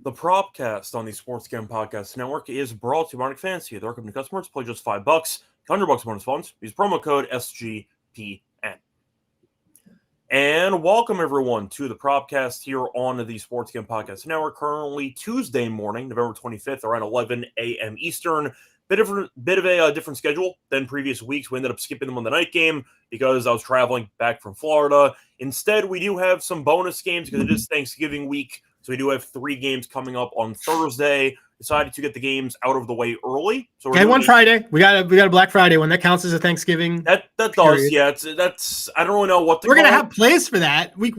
The Propcast on the Sports Gambling Podcast Network is brought to you by Market Fantasy. They're recommending customers play just $5, $100 bonus funds. Use promo code SGPN. And welcome everyone to the Propcast here on the Sports Gambling Podcast Network. Currently Tuesday morning, November 25th, around 11 a.m. Eastern. Bit of a different schedule than previous weeks. We ended up skipping the Monday night game because I was traveling back from Florida. Instead, we do have some bonus games because it is Thanksgiving week. So we do have 3 games coming up on Thursday. Decided to get the games out of the way early. So we're one Friday. We got a Black Friday one that counts as a Thanksgiving. That does, yeah. That's I don't really know what to. We're gonna have plays for that. We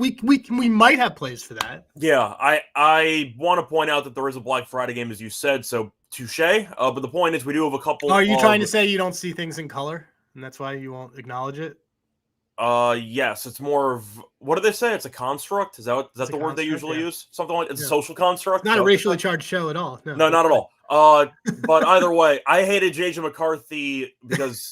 might have plays for that. Yeah, I want to point out that there is a Black Friday game, as you said. So touche. But the point is, we do have a couple. Are you trying to say you don't see things in color, and that's why you won't acknowledge it? Yes, it's more of, what do they say? It's a construct. Is that the word they usually use? Something like it's a social construct. Not a racially charged show at all. No, not at all. But either way, I hated JJ McCarthy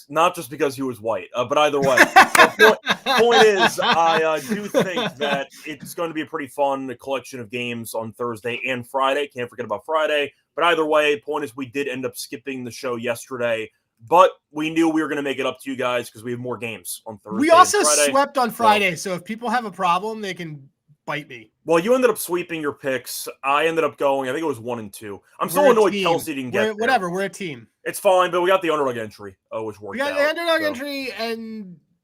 not just because he was white, but either way. The point is, I do think that it's going to be a pretty fun collection of games on Thursday and Friday. Can't forget about Friday. But either way, point is, we did end up skipping the show yesterday. But we knew we were going to make it up to you guys because we have more games on Thursday. We also swept on Friday, so if people have a problem, they can bite me. Well, you ended up sweeping your picks. I ended up going, I think it was 1 and 2. I'm still annoyed Kelsey didn't get there. Whatever, we're a team. It's fine, but we got the underdog entry, which worked out. We got the underdog entry,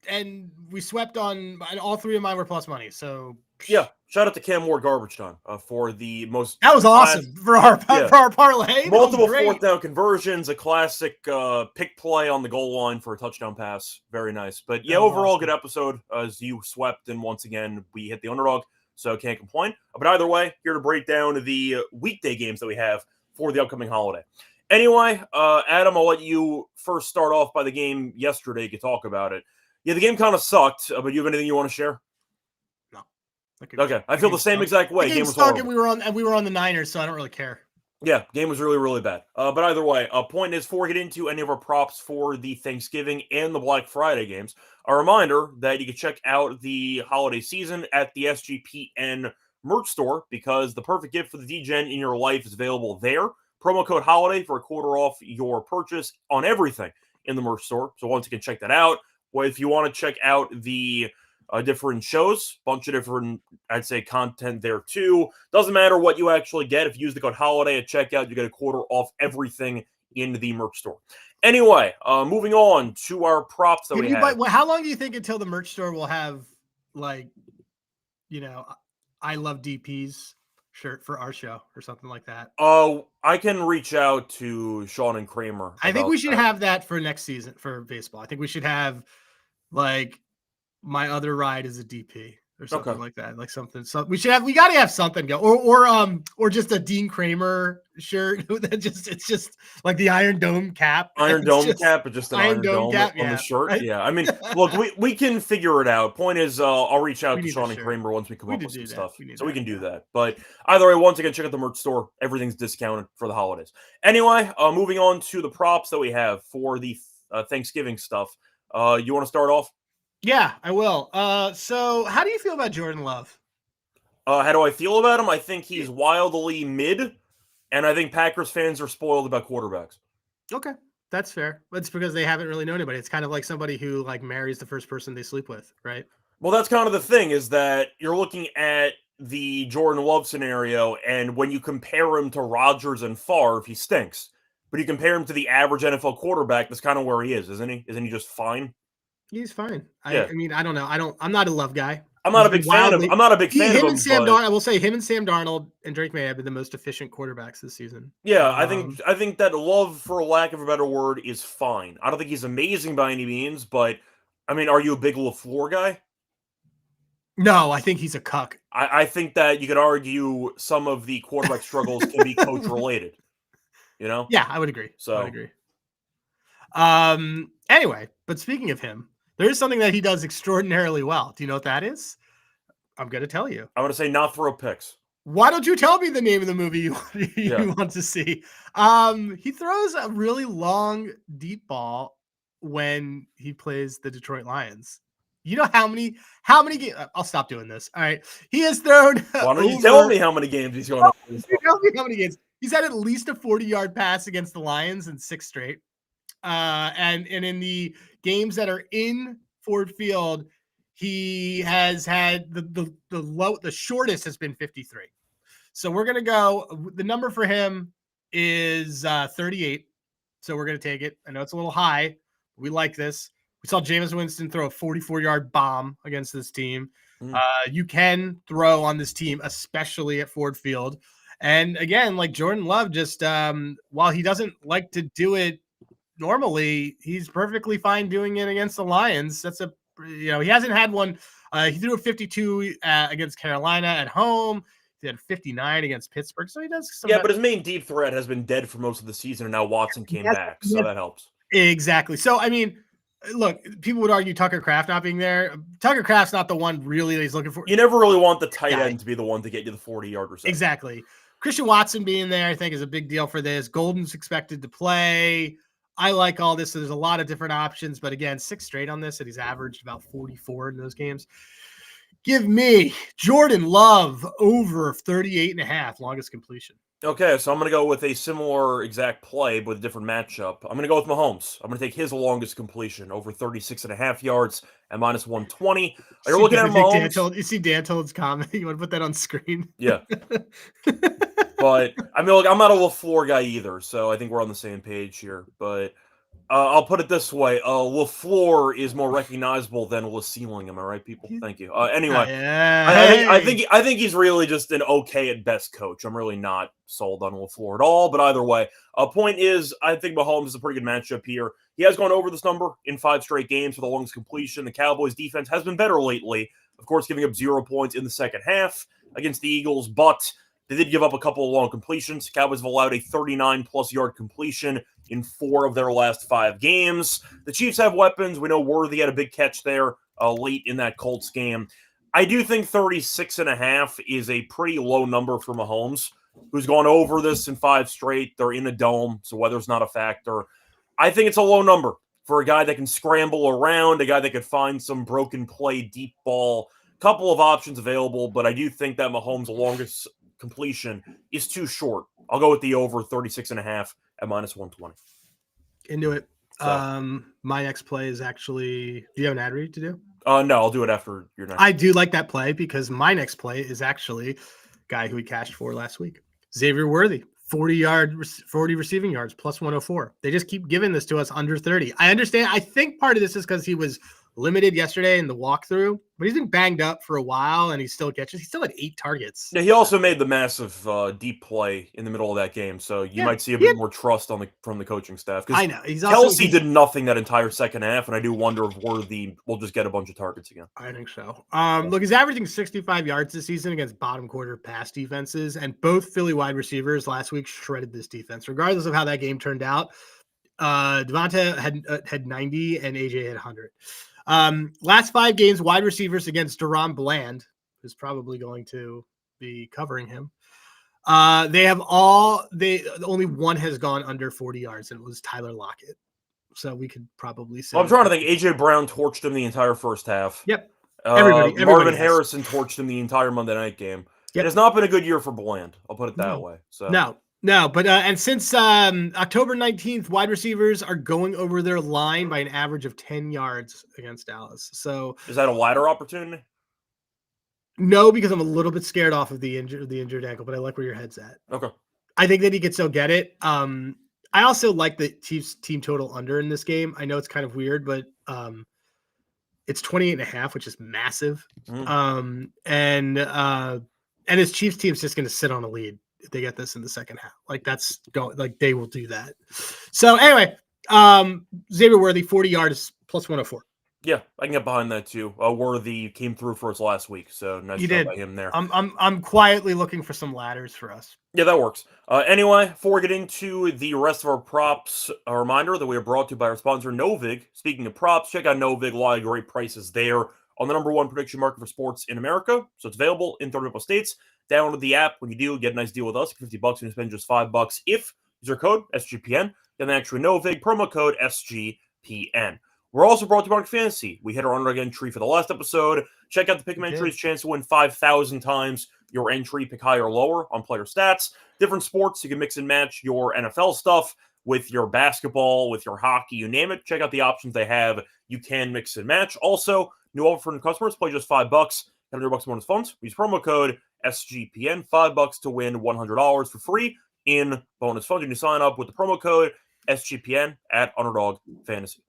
and we swept on, all 3 of mine were plus money, so... Yeah, shout out to Cam Moore Garbage Time for the most... That was awesome for our parlay. Multiple 4th down conversions, a classic pick play on the goal line for a touchdown pass. Very nice. But yeah, overall good episode as you swept, and once again, we hit the underdog, so can't complain. But either way, here to break down the weekday games that we have for the upcoming holiday. Anyway, Adam, I'll let you first start off by the game yesterday. You could talk about it. Yeah, the game kind of sucked, but you have anything you want to share? Okay, I feel the same exact way. The game was stuck, and we were on the Niners, so I don't really care. Yeah, game was really, really bad. But either way, point is, before we get into any of our props for the Thanksgiving and the Black Friday games, a reminder that you can check out the holiday season at the SGPN merch store, because the perfect gift for the DGen in your life is available there. Promo code HOLIDAY for a quarter off your purchase on everything in the merch store. So once you can check that out. Well, if you want to check out the different shows, bunch of different, I'd say, content there too. Doesn't matter what you actually get. If you use the code HOLIDAY at checkout, you get a quarter off everything in the merch store. Anyway, moving on to our props that we have. How long do you think until the merch store will have, like, I Love DP's shirt for our show or something like that? Oh, I can reach out to Sean and Kramer. I think we should have that for next season for baseball. I think we should have, like, my other ride is a DP or something like that. Like something. So we got to have something go, or just a Dean Kramer shirt it's just like the Iron Dome cap. But just an Iron Dome cap on the shirt. Right? Yeah. I mean, look, we can figure it out. Point is, I'll reach out to Sean and Kramer once we come up with some stuff. We can do that. But either way, once again, check out the merch store. Everything's discounted for the holidays. Anyway, moving on to the props that we have for the Thanksgiving stuff. You want to start off? Yeah, I will. So how do you feel about Jordan Love? How do I feel about him? I think he's wildly mid, and I think Packers fans are spoiled about quarterbacks. Okay, that's fair. It's because they haven't really known anybody. It's kind of like somebody who, like, marries the first person they sleep with, right? Well, that's kind of the thing, is that you're looking at the Jordan Love scenario, and when you compare him to Rodgers and Favre, he stinks. But you compare him to the average NFL quarterback, that's kind of where he is, isn't he? Isn't he just fine? He's fine. I mean, I don't know. I'm not a Love guy. I'm not a big fan of him. Him and Sam Darnold, I will say him and Sam Darnold and Drake May have been the most efficient quarterbacks this season. Yeah, I think that Love, for lack of a better word, is fine. I don't think he's amazing by any means, but I mean, are you a big LaFleur guy? No, I think he's a cuck. I think that you could argue some of the quarterback struggles can be coach related. Yeah, I would agree. So I would agree. Anyway, but speaking of him, there is something that he does extraordinarily well. Do you know what that is? I'm going to tell you. I'm going to say not throw picks. Why don't you tell me the name of the movie you want to see? He throws a really long, deep ball when he plays the Detroit Lions. You know how many games? I'll stop doing this. All right. He has thrown Why don't you tell me how many games he's going over? Tell me how many games. He's had at least a 40-yard pass against the Lions in 6 straight. And in the games that are in Ford Field, he has had the shortest has been 53. So we're going to go, the number for him is 38. So we're going to take it. I know it's a little high. We like this. We saw Jameis Winston throw a 44-yard bomb against this team. You can throw on this team, especially at Ford Field. And again, like Jordan Love, just while he doesn't like to do it normally, he's perfectly fine doing it against the Lions. He hasn't had one. He threw a 52 against Carolina at home. He had 59 against Pittsburgh. So he does some. Yeah, but his main deep threat has been dead for most of the season, and now Watson came back, so that helps. Exactly. So, I mean, look, people would argue Tucker Kraft not being there. Tucker Kraft's not the one really that he's looking for. You never really want the tight end to be the one to get you the 40-yard reception. Exactly. Christian Watson being there, I think, is a big deal for this. Golden's expected to play. I like all this. So there's a lot of different options. But again, 6 straight on this, and he's averaged about 44 in those games. Give me Jordan Love over 38.5, longest completion. Okay, so I'm going to go with a similar exact play with a different matchup. I'm going to go with Mahomes. I'm going to take his longest completion over 36.5 yards at minus 120. You're looking at Mahomes. You see Dan Told's comment. You want to put that on screen? Yeah. But I mean, look, I'm not a LaFleur guy either, so I think we're on the same page here. But I'll put it this way: LaFleur is more recognizable than LaCeiling. Am I right, people? Thank you. Anyway, I think he's really just an okay at best coach. I'm really not sold on LaFleur at all. But either way, point is, I think Mahomes is a pretty good matchup here. He has gone over this number in 5 straight games for the longest completion. The Cowboys' defense has been better lately, of course, giving up 0 points in the second half against the Eagles, but they did give up a couple of long completions. Cowboys have allowed a 39-plus yard completion in 4 of their last 5 games. The Chiefs have weapons. We know Worthy had a big catch there late in that Colts game. I do think 36.5 is a pretty low number for Mahomes, who's gone over this in 5 straight. They're in a dome, so weather's not a factor. I think it's a low number for a guy that can scramble around, a guy that could find some broken play, deep ball. Couple of options available, but I do think that Mahomes' longest completion is too short. I'll go with the over 36.5 at minus 120. Into it. So. My next play is actually, do you have an ad read to do? No, I'll do it after your next. I do like that play because my next play is actually a guy who we cashed for last week. Xavier Worthy, 40 receiving yards, plus 104. They just keep giving this to us under 30. I understand. I think part of this is because he was limited yesterday in the walkthrough, but he's been banged up for a while and he still catches. He still had 8 targets. Yeah, he also made the massive deep play in the middle of that game, so you might see a bit more trust from the coaching staff. I know. Kelsey did nothing that entire second half, and I do wonder if Worthy will just get a bunch of targets again. I think so. Look, he's averaging 65 yards this season against bottom quarter pass defenses, and both Philly wide receivers last week shredded this defense, regardless of how that game turned out. Devonta had 90 and AJ had 100. Last 5 games, wide receivers against Deron Bland, who's probably going to be covering him. Only one has gone under 40 yards, and it was Tyler Lockett. So we could probably say. Well, I'm trying to think. AJ Brown torched him the entire first half. Yep. Everybody Marvin Harrison torched him the entire Monday night game. Yep. It has not been a good year for Bland. I'll put it that way. So No, but and since October 19th, wide receivers are going over their line by an average of 10 yards against Dallas. So is that a ladder opportunity? No, because I'm a little bit scared off of the injured ankle, but I like where your head's at. Okay. I think that he could still get it. I also like the Chiefs team total under in this game. I know it's kind of weird, but it's 28.5, which is massive. And his Chiefs team's just going to sit on a lead if they get this in the second half. They will do that. So anyway, Xavier Worthy, 40 yards plus 104. Yeah, I can get behind that too. Worthy came through for us last week, so nice job by him there. I'm quietly looking for some ladders for us. Yeah, that works. Anyway, before we get into the rest of our props, a reminder that we are brought to you by our sponsor, Novig. Speaking of props, check out Novig. A lot of great prices there on the #1 prediction market for sports in America. So it's available in 30 states. Download the app. When you do, get a nice deal with us. $50 and you spend just $5 if use our code SGPN. Then actually Novig, promo code SGPN. We're also brought to you by Fantasy. We hit our underdog entry for the last episode. Check out the Pick'em entries, chance to win 5,000 times your entry, pick higher or lower on player stats. Different sports, you can mix and match your NFL stuff with your basketball, with your hockey, you name it. Check out the options they have. You can mix and match. Also, new offer for new customers, play just $5. Get $100 bonus funds. Use promo code SGPN, $5 to win $100 for free in bonus funds. You can sign up with the promo code SGPN at Underdog Fantasy.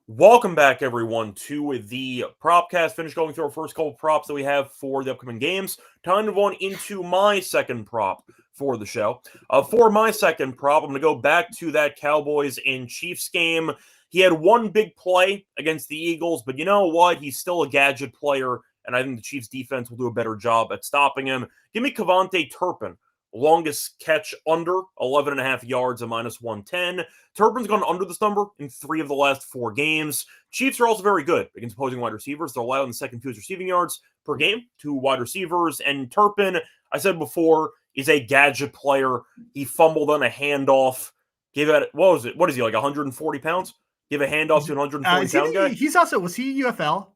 Welcome back, everyone, to the Propcast. Finish going through our first couple props that we have for the upcoming games. Time to move on into my second prop for the show. For my second prop, I'm going to go back to that Cowboys and Chiefs game. He had one big play against the Eagles, but you know what? He's still a gadget player, and I think the Chiefs defense will do a better job at stopping him. Give me Kevontae Turpin. Longest catch under 11.5 yards at -110. Turpin's gone under this number in 3 of the last 4 games. Chiefs are also very good against opposing wide receivers. They're allowed in the second fewest receiving yards per game to wide receivers. And Turpin, I said before, is a gadget player. He fumbled on a handoff. Gave it, what was it? What is he, like 140 pounds? Give a handoff to an 140-pound guy? He's also, was he UFL?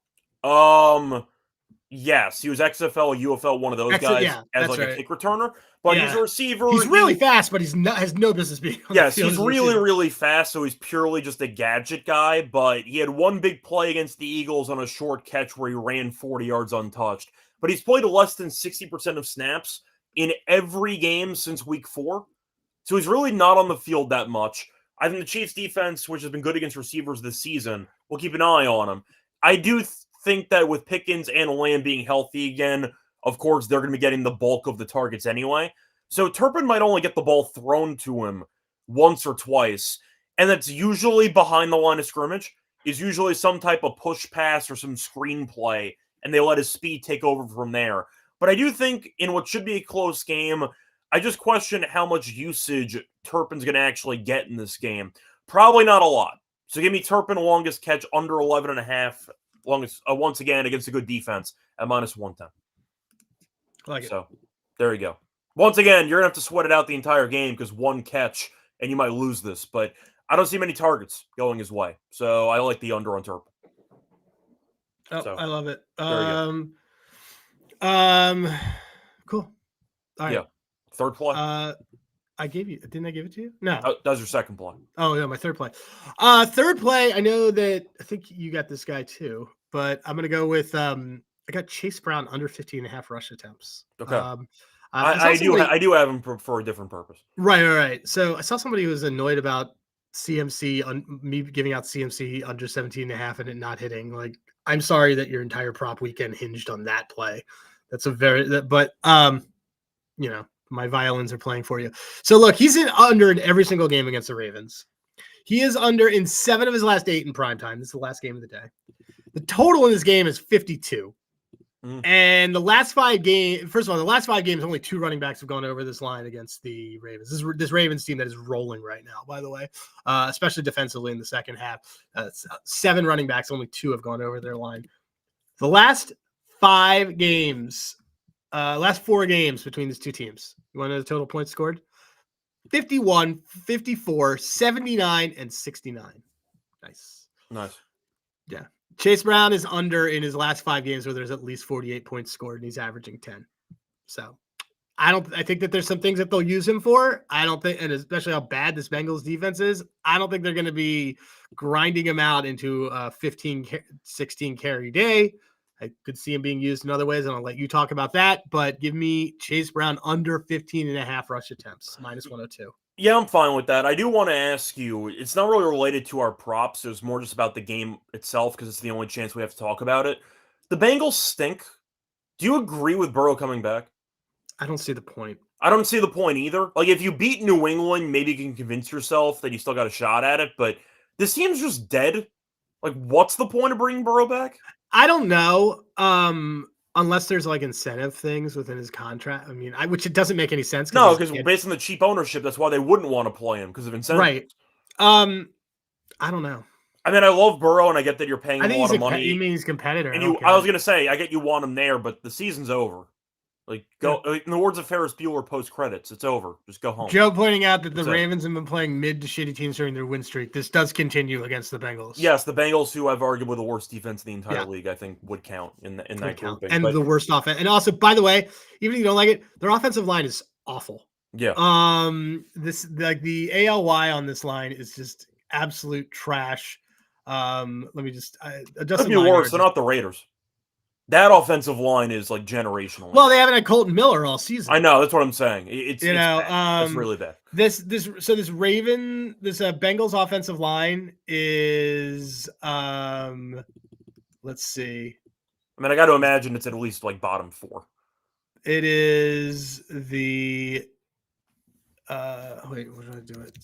Yes, he was XFL, UFL, one of those guys as like a kick returner. But he's a receiver. He's really fast, but has no business being on the field. He's really fast, so he's purely just a gadget guy. But he had one big play against the Eagles on a short catch where he ran 40 yards untouched. But he's played less than 60% of snaps in every game since week 4. So he's really not on the field that much. I think the Chiefs defense, which has been good against receivers this season, will keep an eye on him. I do think that with Pickens and Lamb being healthy again, of course, they're going to be getting the bulk of the targets anyway. So Turpin might only get the ball thrown to him once or twice, and that's usually behind the line of scrimmage, is usually some type of push pass or some screen play, and they let his speed take over from there. But I do think in what should be a close game, I just question how much usage Turpin's going to actually get in this game. Probably not a lot. So give me Turpin longest catch under 11.5, longest once again against a good defense at -110. So there you go. Once again, you're going to have to sweat it out the entire game because one catch and you might lose this. But I don't see many targets going his way. So I like the under on Turpin. I love it. Cool. All right. Yeah. Third play. Didn't I give it to you? No. That was your second play. Oh, yeah, my third play. Third play, I know that I think you got this guy too, but I'm going to go with I got Chase Brown under 15.5 rush attempts. Okay. I do have him for a different purpose. Right. So I saw somebody who was annoyed about CMC on me giving out CMC under 17.5 and it not hitting. Like, I'm sorry that your entire prop weekend hinged on that play. That's my violins are playing for you. So look, he's under in every single game against the Ravens. He is under in 7 of his last 8 in primetime. This is the last game of the day. The total in this game is 52. And the last 5 games, first of all, the last 5 games, only 2 running backs have gone over this line against the Ravens. This Ravens team that is rolling right now, by the way, especially defensively in the second half. 7 running backs, only 2 have gone over their line. The last 5 games, last 4 games between these two teams. You want to know the total points scored? 51, 54, 79, and 69. Nice. Yeah. Chase Brown is under in his last 5 games where there's at least 48 points scored, and he's averaging 10. So I think that there's some things that they'll use him for. I don't think, and especially how bad this Bengals defense is, I don't think they're going to be grinding him out into a 15, 16 carry day. I could see him being used in other ways, and I'll let you talk about that. But give me Chase Brown under 15.5 rush attempts, -102. Yeah, I'm fine with that. I do want to ask you, it's not really related to our props. It was more just about the game itself because it's the only chance we have to talk about it. The Bengals stink. Do you agree with Burrow coming back? I don't see the point. I don't see the point either. Like, if you beat New England, maybe you can convince yourself that you still got a shot at it. But this team's just dead. Like, what's the point of bringing Burrow back? I don't know. Unless there's like incentive things within his contract. I mean, which it doesn't make any sense. No, because based on the cheap ownership, that's why they wouldn't want to play him because of incentive. Right. I don't know. I mean, I love Burrow, and I get that you're paying him a lot of money. You mean he's competitor? And I was going to say, I get you want him there, but the season's over. Like, go in the words of Ferris Bueller post credits, it's over. Just go home. Joe pointing out that That's the it. Ravens have been playing mid to shitty teams during their win streak. This does continue against the Bengals. Yes, the Bengals, who have arguably the worst defense in the entire league, I think would count in that grouping. And the worst offense. And also, by the way, even if you don't like it, their offensive line is awful. Yeah. This like the ALY on this line is just absolute trash. Let me just adjust. Could be worse. They're not the Raiders. That offensive line is like generational. Well, they haven't had Colton Miller all season. I know. That's what I'm saying. It's bad. It's really bad. This Bengals offensive line is let's see. I mean, I got to imagine it's at least like bottom 4. It is the wait, what did I do it?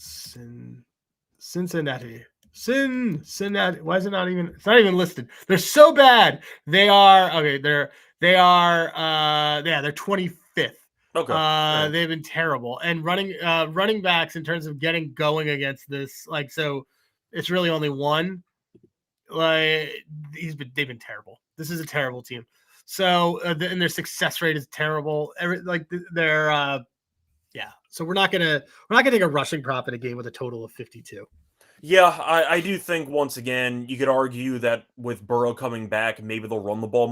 Cincinnati. Why is it not even? It's not even listed. They're so bad. They are okay. They're 25th. Okay. They've been terrible. And running backs in terms of getting going against this, like, so it's really only one. Like they've been terrible. This is a terrible team. So and their success rate is terrible. So we're not gonna take a rushing prop in a game with a total of 52. Yeah, I do think once again you could argue that with Burrow coming back, maybe they'll run the ball.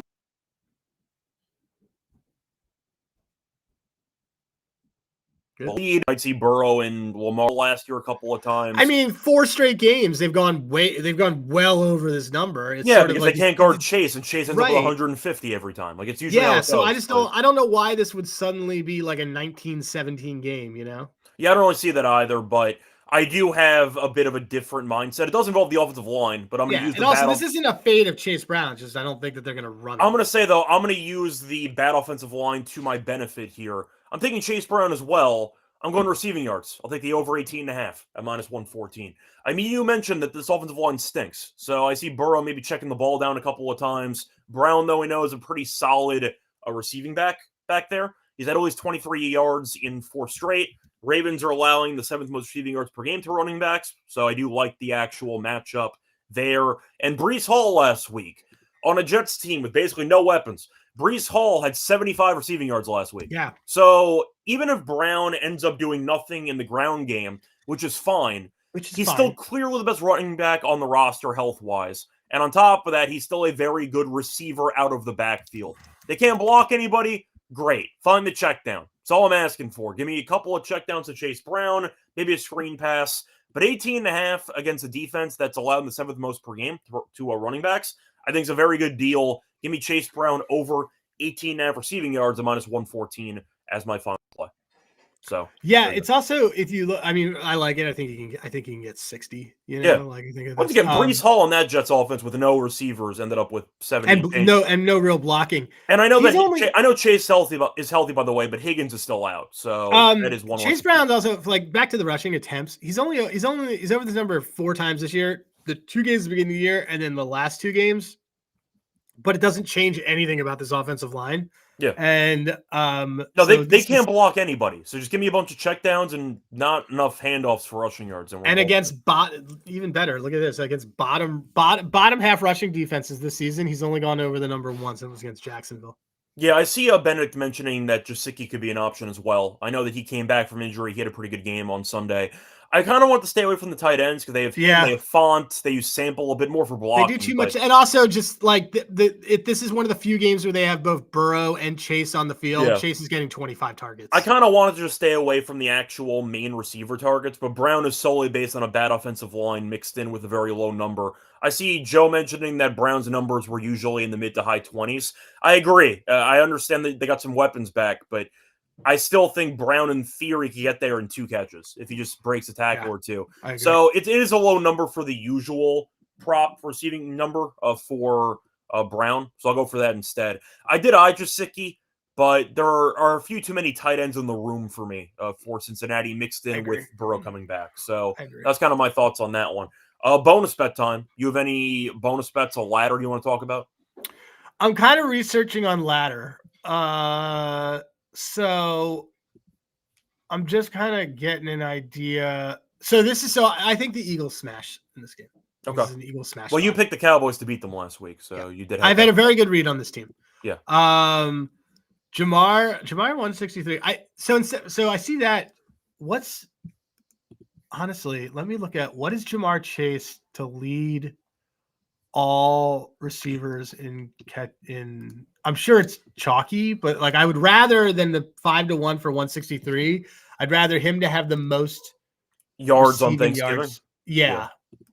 Lead. I'd see Burrow and Lamar last year a couple of times. I mean, 4 straight games they've gone well over this number. It's because they can't guard Chase, and Chase ends up with 150 every time. Like it's usually so I don't know why this would suddenly be like a 19-17 game. You know? Yeah, I don't really see that either, but I do have a bit of a different mindset. It does involve the offensive line, but I'm going to use the also, this isn't a fade of Chase Brown. Just I don't think that they're going to run it. I'm going to say, though, I'm going to use the bad offensive line to my benefit here. I'm taking Chase Brown as well. I'm going to receiving yards. I'll take the over 18.5 at -114. I mean, you mentioned that this offensive line stinks. So I see Burrow maybe checking the ball down a couple of times. Brown, though, we know is a pretty solid receiving back there. He's had at least 23 yards in 4 straight. Ravens are allowing the 7th most receiving yards per game to running backs. So I do like the actual matchup there. And Breece Hall last week on a Jets team with basically no weapons. Breece Hall had 75 receiving yards last week. Yeah. So even if Brown ends up doing nothing in the ground game, which is fine, he's still clearly the best running back on the roster health-wise. And on top of that, he's still a very good receiver out of the backfield. They can't block anybody. Great. Find the check down. That's all I'm asking for. Give me a couple of checkdowns to Chase Brown, maybe a screen pass. But 18.5 against a defense that's allowed the 7th most per game to running backs, I think is a very good deal. Give me Chase Brown over 18.5 receiving yards at -114 as my final play. So it's also, if you look, I mean, I like it. I think he can get 60. You know, like I think once again, Breece Hall on that Jets offense with no receivers ended up with 70 and no real blocking. And I know I know Chase is healthy by the way, but Higgins is still out. So that is one. Chase Brown's also like back to the rushing attempts. He's over this number 4 times this year. The 2 games at the beginning of the year, and then the last 2 games. But it doesn't change anything about this offensive line. Yeah. And they can't block anybody. So just give me a bunch of checkdowns and not enough handoffs for rushing yards. And against even better, look at this. Against bottom half rushing defenses this season, he's only gone over the number once. It was against Jacksonville. Yeah, I see Benedict mentioning that Gesicki could be an option as well. I know that he came back from injury. He had a pretty good game on Sunday. I kind of want to stay away from the tight ends because they have Font, they use Sample a bit more for blocking. They do too much, and also just like this is one of the few games where they have both Burrow and Chase on the field. Yeah. Chase is getting 25 targets. I kind of wanted to just stay away from the actual main receiver targets, but Brown is solely based on a bad offensive line mixed in with a very low number. I see Joe mentioning that Brown's numbers were usually in the mid to high 20s. I agree. I understand that they got some weapons back, but I still think Brown, in theory, can get there in 2 catches if he just breaks a tackle or 2. So it is a low number for the usual prop for receiving number for Brown. So I'll go for that instead. I did Gesicki, but there are a few too many tight ends in the room for me for Cincinnati mixed in with Burrow coming back. So that's kind of my thoughts on that one. Bonus bet time. You have any bonus bets, a ladder you want to talk about? I'm kind of researching on ladder. So I'm just kind of getting an idea. So I think the Eagles smash in this game. Okay. This is an Eagles smash. Well, you picked the Cowboys to beat them last week, so you did. I've had a very good read on this team. Yeah. Jamar 163. So I see that. Honestly, let me look at what is Jamar Chase to lead all receivers in. I'm sure it's chalky, but like I would rather than the 5-1 for 163. I'd rather him to have the most yards on receiving Thanksgiving. yards. Yeah.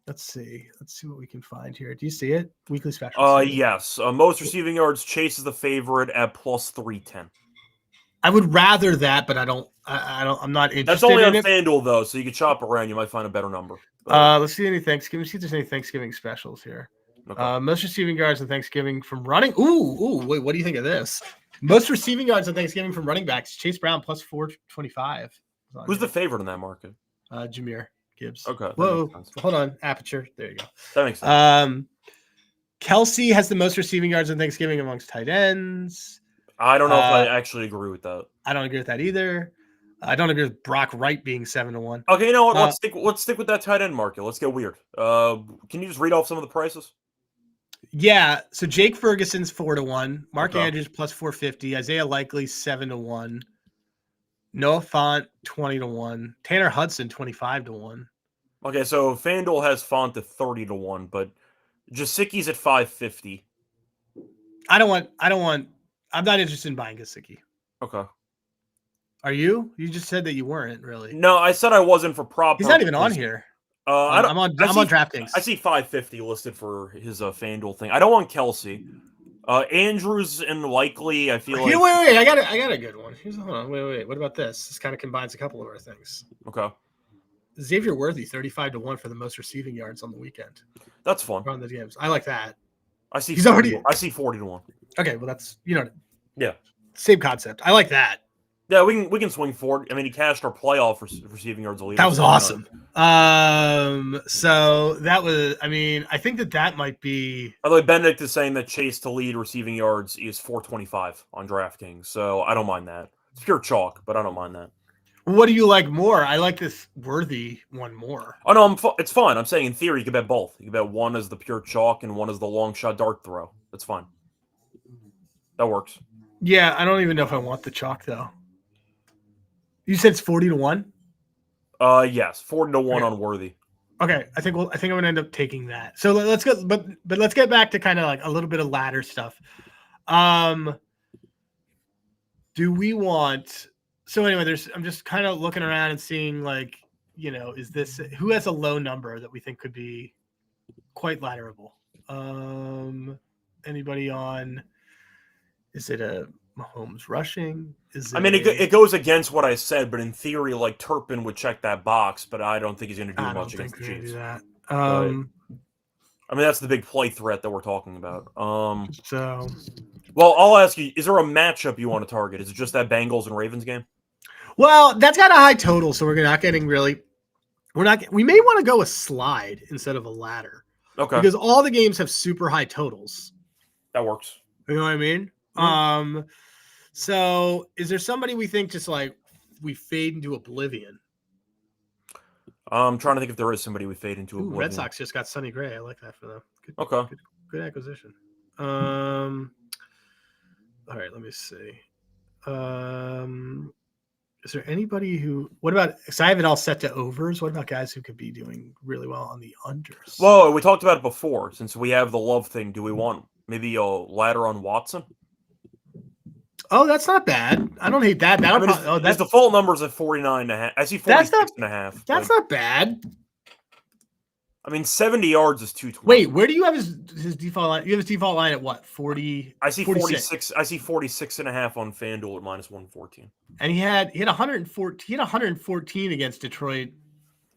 Let's see what we can find here. Do you see it? Weekly special. Yes. Most receiving yards. Chase is the favorite at plus 310. I would rather that, but I'm not interested. That's only on in FanDuel though, so you can shop around. You might find a better number. Let's see any Thanksgiving. See if there's any Thanksgiving specials here. Okay. Most receiving yards on Thanksgiving from running. Wait, what do you think of this? Most receiving yards on Thanksgiving from running backs. Chase Brown plus 425. Who's the favorite in that market? Jameer Gibbs. Okay. Whoa, hold on. Aperture. There you go. That makes sense. Kelsey has the most receiving yards on Thanksgiving amongst tight ends. I don't know if I actually agree with that. I don't agree with that either. I don't agree with Brock Wright being 7-1. Okay, you know what? Let's stick with that tight end market. Let's get weird. Can you just read off some of the prices? Yeah. So Jake Ferguson's 4-1. Mark Andrews plus 450. Isaiah Likely 7-1. Noah Fant 20-1. Tanner Hudson 25-1. Okay, so FanDuel has Font at 30-1, but Gesicki's at 550. I'm not interested in buying Gesicki. Okay. Are you? You just said that you weren't really. No, I said I wasn't for prop. He's not even on here. I'm on DraftKings. I see 550 listed for his FanDuel thing. I don't want Kelsey. Andrews and Likely, I feel like. Wait. I got a good one. Hold on. Wait. What about this? This kind of combines a couple of our things. Okay. Xavier Worthy, 35-1 for the most receiving yards on the weekend. That's fun. On the games. I like that. I see 40-1. Okay, well that's Yeah. Same concept. I like that. Yeah, we can swing forward. I mean, he cashed our playoff for receiving yards. That was awesome. So that was. I mean, I think that might be. By the way, Benedict is saying that Chase to lead receiving yards is 425 on DraftKings, so I don't mind that. It's pure chalk, but I don't mind that. What do you like more? I like this Worthy one more. Oh no, it's fine. I'm saying in theory you can bet both. You can bet one as the pure chalk and one as the long shot dart throw. That's fine. That works. Yeah, I don't even know if I want the chalk though. You said it's 40-1? Yes, 40-1 on Worthy. Okay, I think I'm gonna end up taking that. So let's go, but let's get back to kind of like a little bit of ladder stuff. Do we want? So anyway, I'm just kind of looking around and seeing like, is this who has a low number that we think could be quite ladderable? Anybody on? Is it a Mahomes rushing? It goes against what I said, but in theory, like Turpin would check that box, but I don't think he's going to do much against the Chiefs. That's the big play threat that we're talking about. Well, I'll ask you: is there a matchup you want to target? Is it just that Bengals and Ravens game? Well, that's got a high total, so we're not getting really. We may want to go a slide instead of a ladder. Okay. Because all the games have super high totals. That works. You know what I mean? Mm-hmm. So is there somebody we think just like we fade into oblivion? I'm trying to think if there is somebody we fade into oblivion. Red Sox just got Sonny Gray. I like that for them. Good acquisition. All right, let me see. Is there anybody who? What about? Because I have it all set to overs. What about guys who could be doing really well on the unders? Well, we talked about it before. Since we have the love thing, do we want maybe a ladder on Watson? Oh, that's not bad. I don't hate that. His default number's at 49.5. I see 46.5. That's not bad. 70 yards is 220. Wait, where do you have his default line? You have his default line at what? 40. I see 46. I see 46.5 on FanDuel at -114. And he had 114. He had 114 against Detroit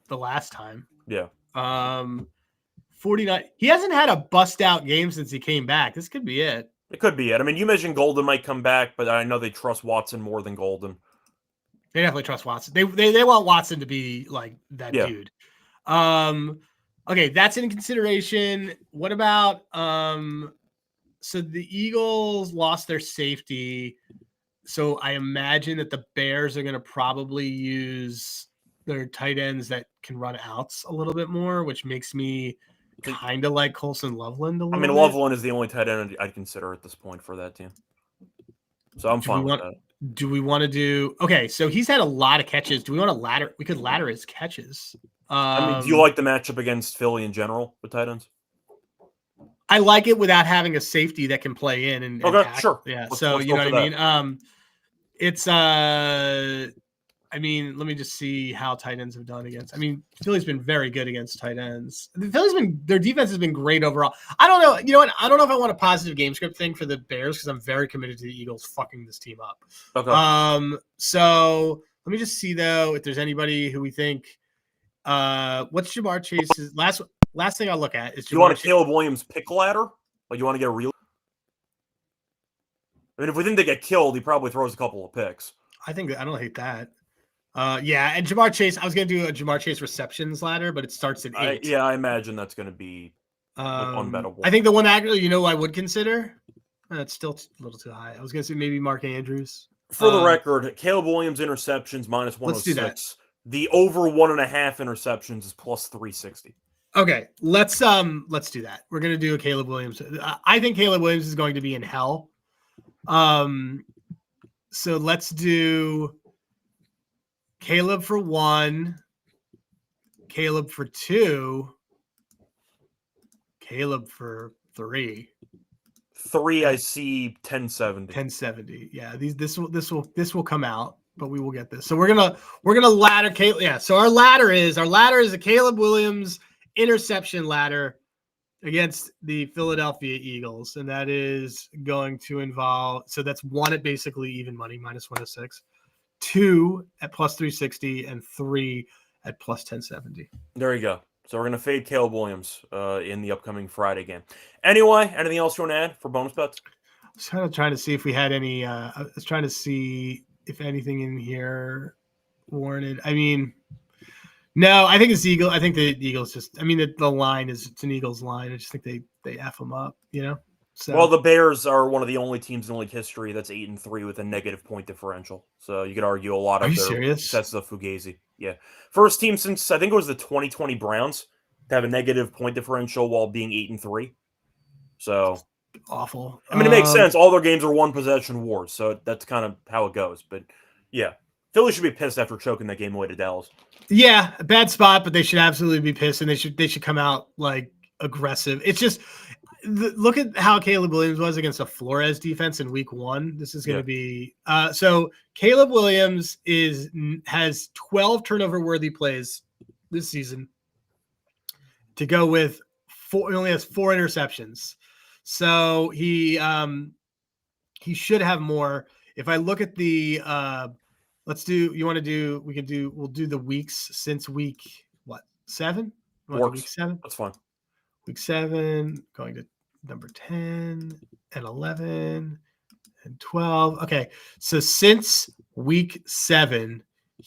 the last time. Yeah. 49. He hasn't had a bust out game since he came back. This could be it. It could be it. You mentioned Golden might come back, but I know they trust Watson more than Golden. They definitely trust Watson. They want Watson to be like that dude. Okay, that's in consideration. What about so the Eagles lost their safety. So I imagine that the Bears are going to probably use their tight ends that can run outs a little bit more, which makes me kind of like Colson Loveland a little bit. Loveland is the only tight end I'd consider at this point for that team. So I'm fine with that. Do we want to do? Okay, so he's had a lot of catches. Do we want to ladder? We could ladder his catches. I mean, do you like the matchup against Philly in general with tight ends? I like it without having a safety that can play in and okay, tackle. sure. Yeah. Let's you know what that. I mean? It's I mean, let me just see how tight ends have done against. I mean, Philly's been very good against tight ends. Their defense has been great overall. I don't know. You know what? I don't know if I want a positive game script thing for the Bears because I'm very committed to the Eagles fucking this team up. Okay. So let me just see though if there's anybody who we think. What's Jamar Chase's last thing I'll look at is. You want a Caleb Williams pick ladder? Like you want to get a real? I mean, if we think they get killed, he probably throws a couple of picks. I don't hate that. Yeah, and Jamar Chase. I was gonna do a Jamar Chase receptions ladder, but it starts at 8. I imagine that's gonna be unbettable. I think the one actually, I would consider. It's still a little too high. I was gonna say maybe Mark Andrews. For the record, Caleb Williams interceptions -106. Let's do that. The over 1.5 interceptions is +360. Okay, let's do that. We're gonna do a Caleb Williams. I think Caleb Williams is going to be in hell. So let's do Caleb for 1, Caleb for 2, Caleb for 3. 3, I see 1070. 1070. Yeah, this will come out, but we will get this. So we're gonna ladder Caleb. Yeah. So our ladder is a Caleb Williams interception ladder against the Philadelphia Eagles, and that is going to involve. So that's 1 at basically even money, -106. 2 at +360 and 3 at +1070. There you go. So we're going to fade Caleb Williams in the upcoming Friday game. Anyway, anything else you want to add for bonus bets? I was kind of trying to see if we had any. I was trying to see if anything in here warranted. I mean, no, I think it's Eagle. I think the Eagles just. I mean, the line it's an Eagles line. I just think they F them up. So, well, the Bears are one of the only teams in league history that's 8-3 with a negative point differential. So you could argue a lot of their success of Fugazi. Yeah. First team since I think it was the 2020 Browns to have a negative point differential while being 8-3. So awful. I mean, it makes sense. All their games are one possession wars. So that's kind of how it goes. But yeah, Philly should be pissed after choking that game away to Dallas. Yeah, a bad spot, but they should absolutely be pissed, and they should come out like aggressive. It's just look at how Caleb Williams was against a Flores defense in week 1. This is going to be so Caleb Williams has 12 turnover worthy plays this season to go with 4. He only has 4 interceptions. So he should have more. If I look at the we'll do the weeks since week 7? Week 7? That's fine. Week 7, going to number 10 and 11 and 12. Okay, so since week 7,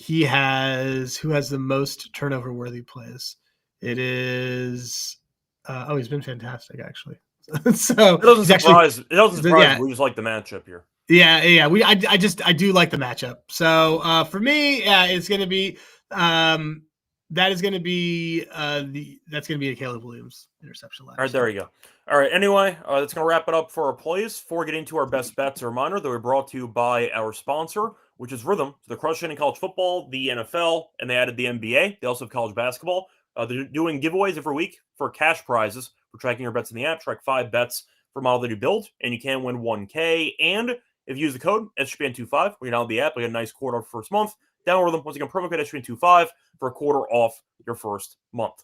who has the most turnover-worthy plays? It is. He's been fantastic actually. So it doesn't surprise. It doesn't surprise. We just like the matchup here. Yeah. I do like the matchup. So for me, it's going to be. That's going to be a Caleb Williams interception ladder. All right, there you go. All right, anyway, that's going to wrap it up for our plays. Before we get into our best bets, a reminder that we're brought to you by our sponsor, which is Rhythm. So they're crushing in college football, the NFL, and they added the NBA. They also have college basketball. They're doing giveaways every week for cash prizes for tracking your bets in the app. Track 5 bets for a model that you build, and you can win $1K. And if you use the code SGPN25, when you download the app, you get a nice quarter off first month. Download them. Once again, promo code SGPN25 for a quarter off your first month.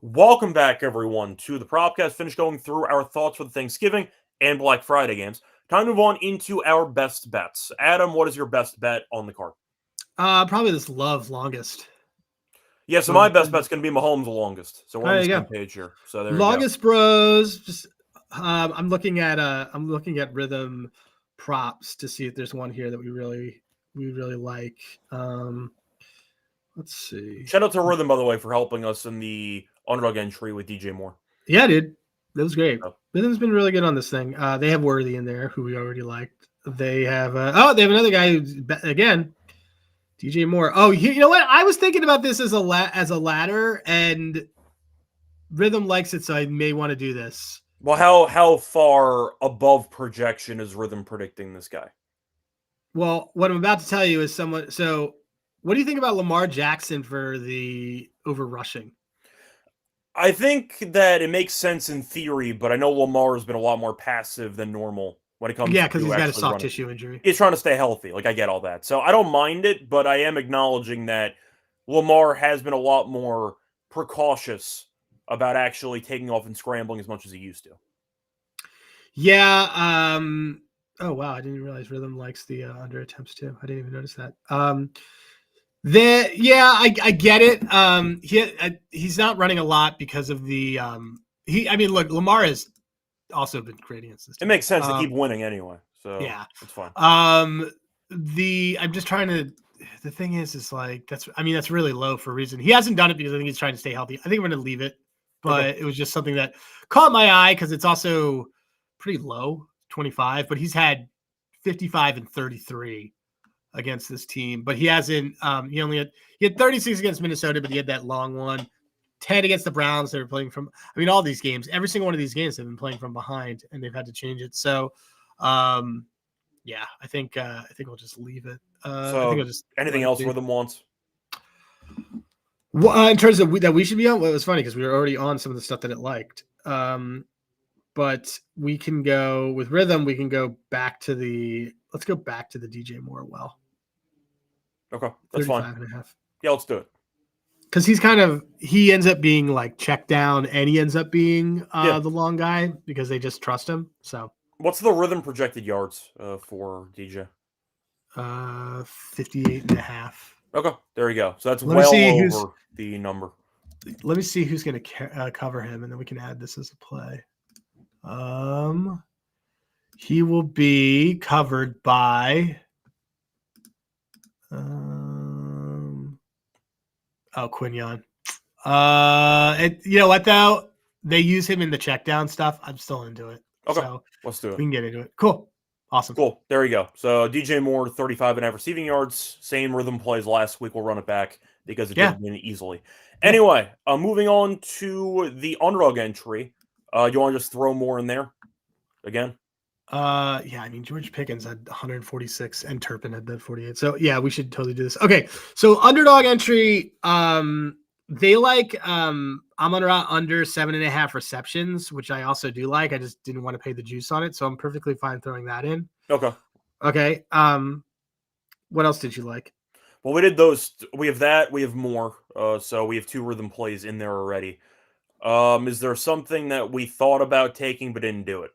Welcome back, everyone, to the Propcast. Finished going through our thoughts for the Thanksgiving and Black Friday games. Time to move on into our best bets. Adam, what is your best bet on the card? Probably this Love longest. Yeah, so my best bet's going to be Mahomes the longest. So we're on the same page here. So there longest bros. Just I'm looking at Rhythm props to see if there's one here that we really like. Let's see. Shout out to Rhythm, by the way, for helping us in the underdog entry with DJ Moore. Yeah, dude. That was great. Rhythm's been really good on this thing. They have Worthy in there, who we already liked. They have they have another guy who's again, DJ Moore. Oh, you know what? I was thinking about this as a ladder, and Rhythm likes it, so I may want to do this. Well, how far above projection is Rhythm predicting this guy? Well, what I'm about to tell you is somewhat. So, what do you think about Lamar Jackson for the over rushing? I think that it makes sense in theory, but I know Lamar has been a lot more passive than normal when it comes Yeah, because to he's got a actually soft running. tissue injury. He's trying to stay healthy. Like, I get all that. So I don't mind it, but I am acknowledging that Lamar has been a lot more precautious about actually taking off and scrambling as much as he used to. Yeah. Oh wow, I didn't realize Rhythm likes the under attempts too. I didn't even notice that. I get it. He's not running a lot because of the I mean, look, Lamar has also been great against this It team. makes sense to keep winning anyway, so Yeah. it's fine. I'm just trying to. The thing is like that's really low for a reason. He hasn't done it because I think he's trying to stay healthy. I think we're going to leave it, but Okay. it was just something that caught my eye because it's also pretty low, 25. But he's had 55 and 33 against this team, but he hasn't. He had 36 against Minnesota, but he had that long one. 10 against the Browns. They were playing from. I mean, all these games, every single one of these games, they've been playing from behind, and they've had to change it. So, yeah, I think we'll just leave it. I think So I'll just anything else Rhythm wants? in terms of that we should be on. Well, it was funny because we were already on some of the stuff that it liked. But we can go with Rhythm. We can go back to the. Let's go back to the DJ Moore. Well, Okay, that's fine. 35.5. Yeah, let's do it. Because he ends up being like checked down, and he ends up being the long guy because they just trust him. So what's the Rhythm projected yards for DJ? 58.5. Okay, there we go. So that's Let me well see over the number. Let me see who's going to cover him, and then we can add this as a play. He will be covered by. Quinion. You know what though? They use him in the check down stuff. I'm still into it. Okay, So let's do it. We can get into it. Cool. Awesome. Cool. There you go. So DJ Moore, 35.5 receiving yards. Same Rhythm plays last week. We'll run it back because it did win easily. Anyway, moving on to the underdog entry. You want to just throw more in there again? Yeah, I mean George Pickens had 146 and Turpin had that 48. So yeah, we should totally do this. Okay, so underdog entry. They like Amon-Ra under 7.5 receptions, which I also do like. I just didn't want to pay the juice on it, so I'm perfectly fine throwing that in. Okay. Okay. What else did you like? Well, we did those. We have that. We have more. So we have 2 Rhythm plays in there already. Is there something that we thought about taking but didn't do it?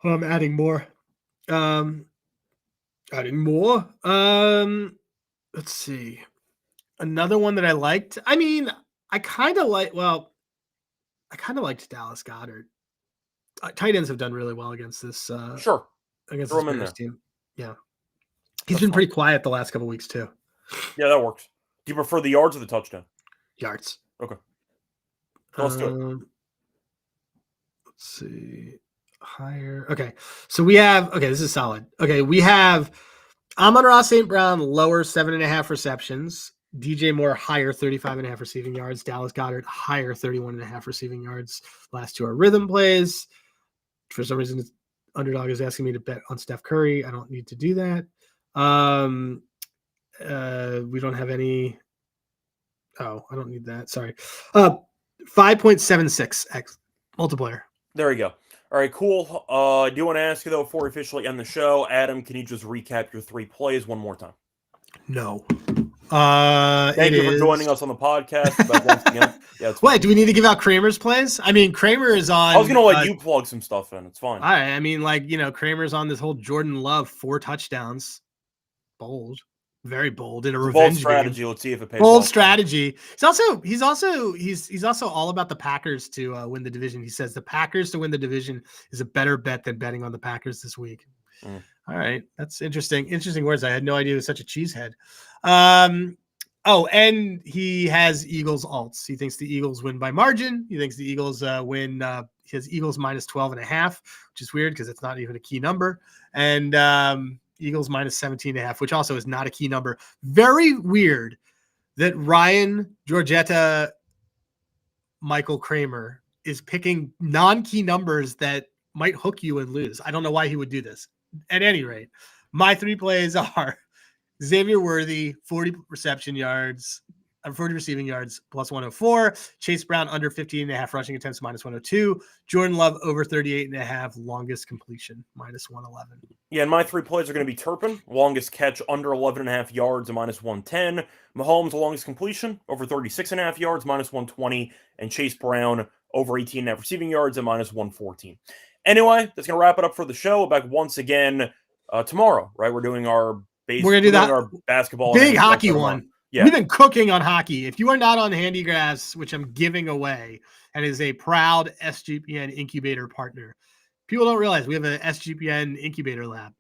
I'm adding more. Let's see. Another one that I liked. I mean, I kind of liked Dallas Goedert. Tight ends have done really well against this. Sure. Against Throw this him in Bears there. team. Yeah. He's been pretty quiet the last couple of weeks too. Yeah, that works. Do you prefer the yards or the touchdown? Yards. Okay. So let's do it. Let's see. Higher. Okay. So we have, this is solid. Okay. We have Amon-Ra St. Brown, lower 7.5 receptions. DJ Moore, higher 35.5 receiving yards. Dallas Goedert, higher 31.5 receiving yards. Last 2 are Rhythm plays. For some reason, underdog is asking me to bet on Steph Curry. I don't need to do that. We don't have any. Oh, I don't need that. Sorry. 5.76x multiplier. There we go. All right, cool. I do want to ask you, though, before we officially end the show, Adam, can you just recap your 3 plays one more time? No. Thank you for joining us on the podcast. Once again. Yeah, What, do we need to give out Kramer's plays? I mean, Kramer is on. I was going to let you plug some stuff in. It's fine. I mean, Kramer's on this whole Jordan Love 4 touchdowns. Bold. Very bold in a revenge bold strategy. Game. Let's see if it pays bold off. Strategy. He's also all about the Packers to win the division. He says the Packers to win the division is a better bet than betting on the Packers this week. All right, that's interesting. Interesting words. I had no idea he was such a cheesehead. And he has Eagles alts. He thinks the Eagles win by margin. He thinks the Eagles win. He has Eagles minus 12.5, which is weird because it's not even a key number. And Eagles minus 17.5, which also is not a key number. Very weird that Ryan, Georgetta, Michael Kramer is picking non-key numbers that might hook you and lose. I don't know why he would do this. At any rate, my 3 plays are Xavier Worthy, 40 receiving yards, plus 104. Chase Brown under 15.5 rushing attempts, minus 102. Jordan Love over 38.5 longest completion, minus 111. Yeah, and my 3 plays are going to be Turpin, longest catch under 11.5 yards, a minus 110. Mahomes, the longest completion, over 36.5 yards, minus 120. And Chase Brown, over 18.5 receiving yards, a minus 114. Anyway, that's going to wrap it up for the show. Back once again tomorrow, right? We're doing our We're going to do that our basketball. Big hockey one. Yeah. We've been cooking on hockey. If you are not on Handygrass, which I'm giving away, and is a proud SGPN incubator partner, people don't realize we have an SGPN incubator lab.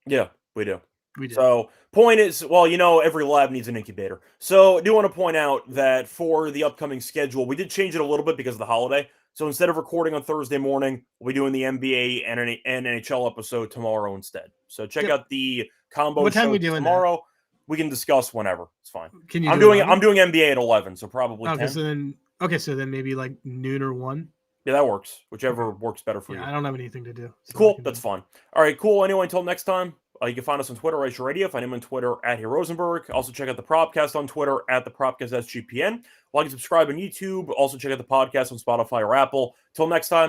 Yeah, we do. We do. So, point is, well, every lab needs an incubator. So, I do want to point out that for the upcoming schedule, we did change it a little bit because of the holiday. So, instead of recording on Thursday morning, we'll be doing the NBA and NHL episode tomorrow instead. So, check out the combo what time show we doing tomorrow. That? We can discuss whenever. It's fine. Can you? I'm doing NBA at 11, so probably 10. So then maybe like noon or 1. Yeah, that works. Whichever works better for you. I don't have anything to do. So cool. That's fine. All right, cool. Anyway, until next time, you can find us on Twitter, Reichel Radio. Find him on Twitter at Rosenberg. Also check out the Propcast on Twitter at the Propcast SGPN. Like and subscribe on YouTube. Also check out the podcast on Spotify or Apple. Till next time.